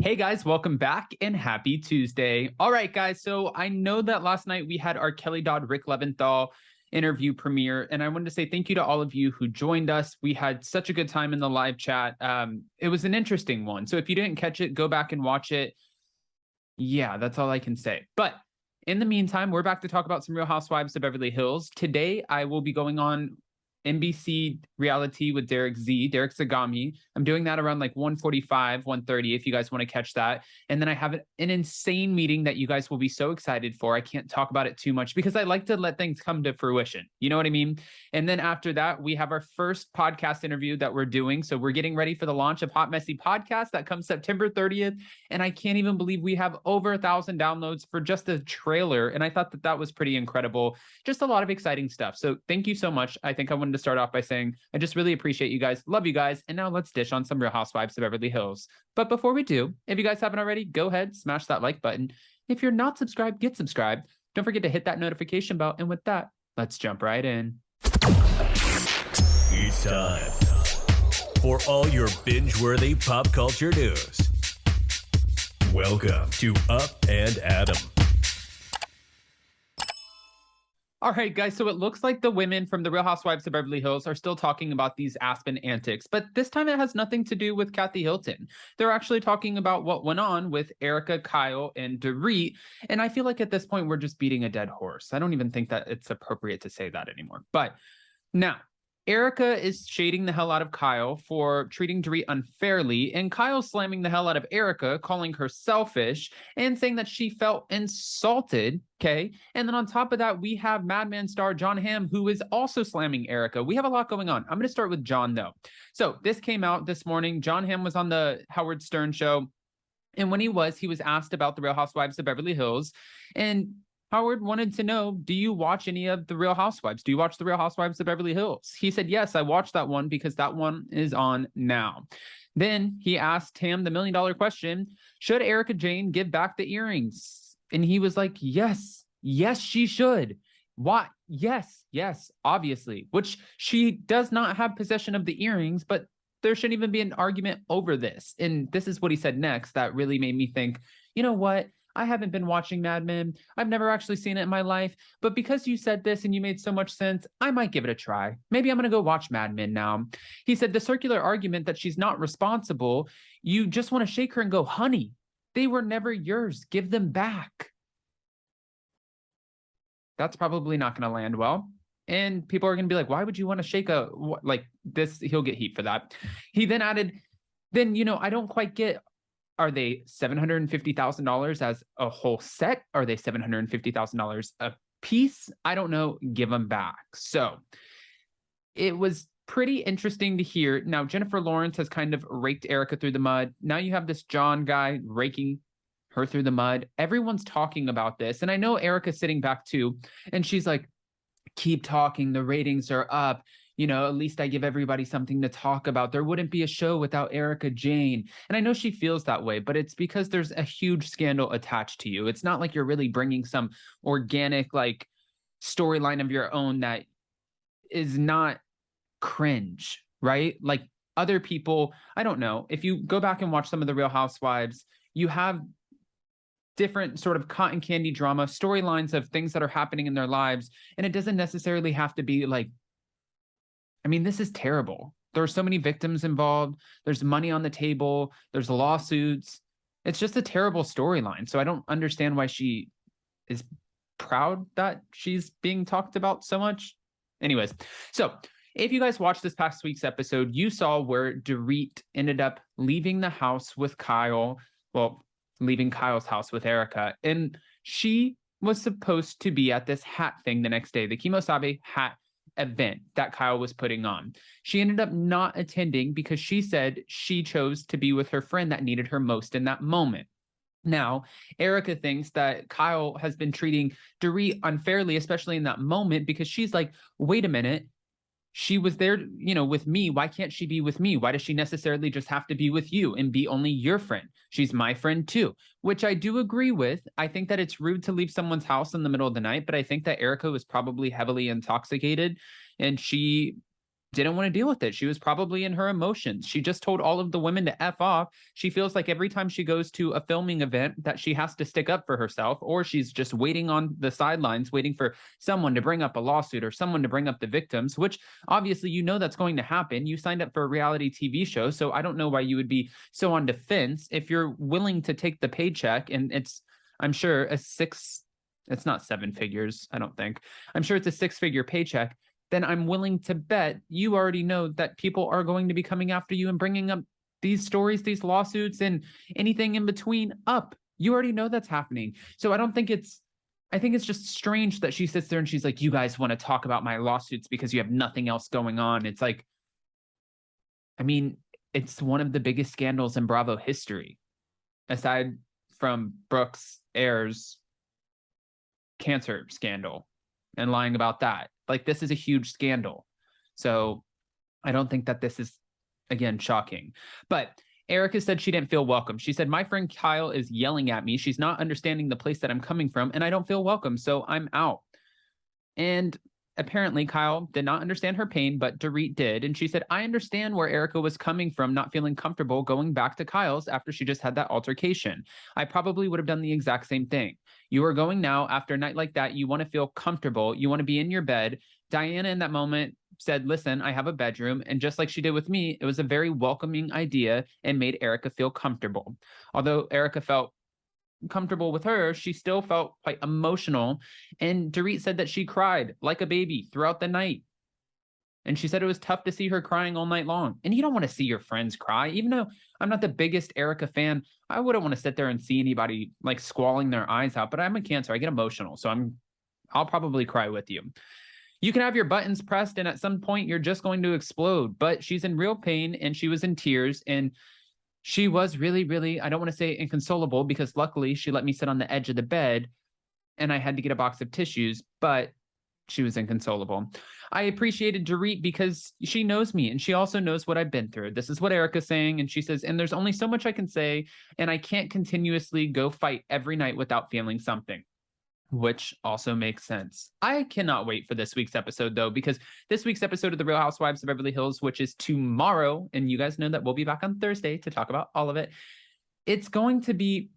Hey guys, welcome back and happy Tuesday. All right, guys. So I know that last night we had our Kelly Dodd Rick Leventhal interview premiere, and I wanted to say thank you to all of you who joined us. We had such a good time in the live chat. It was an interesting one. So if you didn't catch it, go back and watch it. Yeah, that's all I can say. But in the meantime, we're back to talk about some Real Housewives of Beverly Hills. Today, I will be going on NBC reality with Derek Zagami. I'm doing that around like 1:45, 1:30 if you guys want to catch that. And then I have an insane meeting that you guys will be so excited for. I can't talk about it too much because I like to let things come to fruition. You know what I mean? And then after that, we have our first podcast interview that we're doing. So we're getting ready for the launch of Hot Messy Podcast that comes September 30th. And I can't even believe we have over 1,000 downloads for just a trailer. And I thought that that was pretty incredible. Just a lot of exciting stuff. So thank you so much. I think I wanted to start off by saying I just really appreciate you guys. Love you guys. And now let's dish on some Real Housewives of Beverly Hills. But before we do, if you guys haven't already, go ahead, smash that like button. If you're not subscribed, get subscribed. Don't forget to hit that notification bell. And with that, let's jump right in. It's time for all your binge-worthy pop culture news. Welcome to Up and Adam. All right, guys, so it looks like the women from the Real Housewives of Beverly Hills are still talking about these Aspen antics, but this time it has nothing to do with Kathy Hilton. They're actually talking about what went on with Erika, Kyle, and Dorit, and I feel like at this point we're just beating a dead horse. I don't even think that it's appropriate to say that anymore. But now, Erika is shading the hell out of Kyle for treating Dorit unfairly, and Kyle's slamming the hell out of Erika, calling her selfish and saying that she felt insulted, okay? And then on top of that, we have Mad Men star John Hamm, who is also slamming Erika. We have a lot going on. I'm going to start with John, though. So this came out this morning. John Hamm was on the Howard Stern show, and when he was asked about the Real Housewives of Beverly Hills, and Howard wanted to know, do you watch any of the Real Housewives? Do you watch the Real Housewives of Beverly Hills? He said, yes, I watched that one because that one is on now. Then he asked him the $1 million question, should Erika Jayne give back the earrings? And he was like, yes, she should. Why? Yes, obviously, which she does not have possession of the earrings, but there shouldn't even be an argument over this. And this is what he said next that really made me think, you know what? I haven't been watching Mad Men. I've never actually seen it in my life. But because you said this and you made so much sense, I might give it a try. Maybe I'm going to go watch Mad Men now. He said the circular argument that she's not responsible, you just want to shake her and go, honey, they were never yours. Give them back. That's probably not going to land well. And people are going to be like, why would you want to shake a, like this? He'll get heat for that. He then added, then, I don't quite get, are they $750,000 as a whole set? Are they $750,000 a piece? I don't know. Give them back. So it was pretty interesting to hear. Now, Jennifer Lawrence has kind of raked Erika through the mud. Now you have this John guy raking her through the mud. Everyone's talking about this. And I know Erika's sitting back too. And she's like, keep talking. The ratings are up. At least I give everybody something to talk about. There wouldn't be a show without Erika Jayne. And I know she feels that way, but it's because there's a huge scandal attached to you. It's not like you're really bringing some organic, storyline of your own that is not cringe, right? Like other people, I don't know. If you go back and watch some of the Real Housewives, you have different sort of cotton candy drama storylines of things that are happening in their lives. And it doesn't necessarily have to be this is terrible. There are so many victims involved. There's money on the table. There's lawsuits. It's just a terrible storyline. So I don't understand why she is proud that she's being talked about so much. Anyways, so if you guys watched this past week's episode, you saw where Dorit ended up leaving the house with Kyle. Well, leaving Kyle's house with Erika. And she was supposed to be at this hat thing the next day, the Kimosabe hat event that Kyle was putting on. She ended up not attending because she said she chose to be with her friend that needed her most in that moment. Now, Erika thinks that Kyle has been treating Dorit unfairly, especially in that moment, because she's like, wait a minute, she was there, with me. Why can't she be with me? Why does she necessarily just have to be with you and be only your friend? She's my friend too, which I do agree with. I think that it's rude to leave someone's house in the middle of the night, but I think that Erika was probably heavily intoxicated and she didn't want to deal with it. She was probably in her emotions. She just told all of the women to F off. She feels like every time she goes to a filming event that she has to stick up for herself, or she's just waiting on the sidelines, waiting for someone to bring up a lawsuit or someone to bring up the victims, which obviously you know that's going to happen. You signed up for a reality TV show, so I don't know why you would be so on defense if you're willing to take the paycheck. And it's, I'm sure, it's not seven figures, I don't think. I'm sure it's a six-figure paycheck. Then I'm willing to bet you already know that people are going to be coming after you and bringing up these stories, these lawsuits, and anything in between up. You already know that's happening. So I think it's just strange that she sits there and she's like, you guys want to talk about my lawsuits because you have nothing else going on. It's like, I mean, it's one of the biggest scandals in Bravo history, aside from Brooks Ayers' cancer scandal and lying about that. Like, this is a huge scandal. So I don't think that this is, again, shocking. But Erika said she didn't feel welcome. She said, my friend Kyle is yelling at me. She's not understanding the place that I'm coming from, and I don't feel welcome, so I'm out. And apparently Kyle did not understand her pain, but Dorit did. And she said, I understand where Erika was coming from, not feeling comfortable going back to Kyle's after she just had that altercation. I probably would have done the exact same thing. You are going now after a night like that. You want to feel comfortable. You want to be in your bed. Diana in that moment said, listen, I have a bedroom. And just like she did with me, it was a very welcoming idea and made Erika feel comfortable. Although Erika felt comfortable with her, she still felt quite emotional. And Dorit said that she cried like a baby throughout the night. And she said it was tough to see her crying all night long. And you don't want to see your friends cry. Even though I'm not the biggest Erika fan, I wouldn't want to sit there and see anybody like squalling their eyes out. But I'm a Cancer. I get emotional. So I'll probably cry with you. You can have your buttons pressed, and at some point you're just going to explode. But she's in real pain, and she was in tears, and she was really, really, I don't want to say inconsolable, because luckily she let me sit on the edge of the bed and I had to get a box of tissues, but she was inconsolable. I appreciated Dorit because she knows me and she also knows what I've been through. This is what Erika's saying. And she says, and there's only so much I can say, and I can't continuously go fight every night without feeling something. Which also makes sense. I cannot wait for this week's episode, though, because this week's episode of The Real Housewives of Beverly Hills, which is tomorrow, and you guys know that we'll be back on Thursday to talk about all of it. It's going to be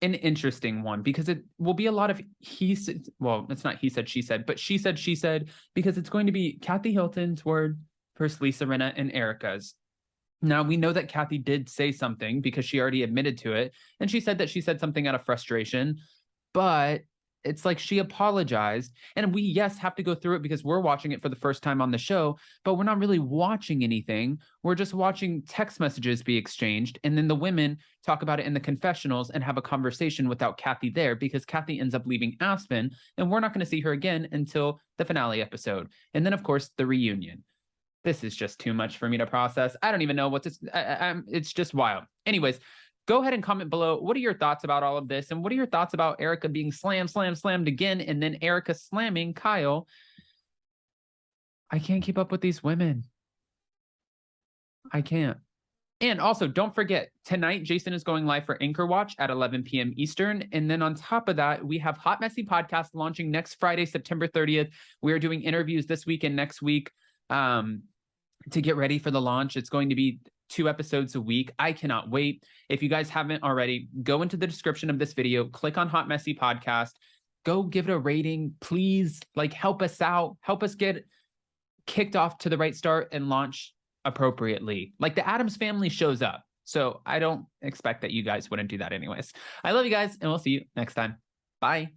an interesting one because it will be a lot of he said, well, it's not he said, she said, but she said, because it's going to be Kathy Hilton's word versus Lisa Rinna and Erika's. Now, we know that Kathy did say something because she already admitted to it, and she said that she said something out of frustration, but it's like she apologized, and we, yes, have to go through it because we're watching it for the first time on the show, but we're not really watching anything. We're just watching text messages be exchanged, and then the women talk about it in the confessionals and have a conversation without Kathy there because Kathy ends up leaving Aspen, and we're not going to see her again until the finale episode. And then, of course, the reunion. This is just too much for me to process. I don't even know what this, it's just wild. Anyways, go ahead and comment below. What are your thoughts about all of this? And what are your thoughts about Erika being slammed again, and then Erika slamming Kyle? I can't keep up with these women. I can't. And also, don't forget, tonight, Jason is going live for Anchor Watch at 11 p.m. Eastern. And then on top of that, we have Hot Messy Podcast launching next Friday, September 30th. We are doing interviews this week and next week to get ready for the launch. It's going to be 2 episodes a week. I cannot wait. If you guys haven't already, go into the description of this video, click on Hot Messy Podcast, go give it a rating, please. Like, help us out, help us get kicked off to the right start and launch appropriately. Like, the Addams Family shows up, so I don't expect that you guys wouldn't do that anyways. I love you guys, and we'll see you next time. Bye.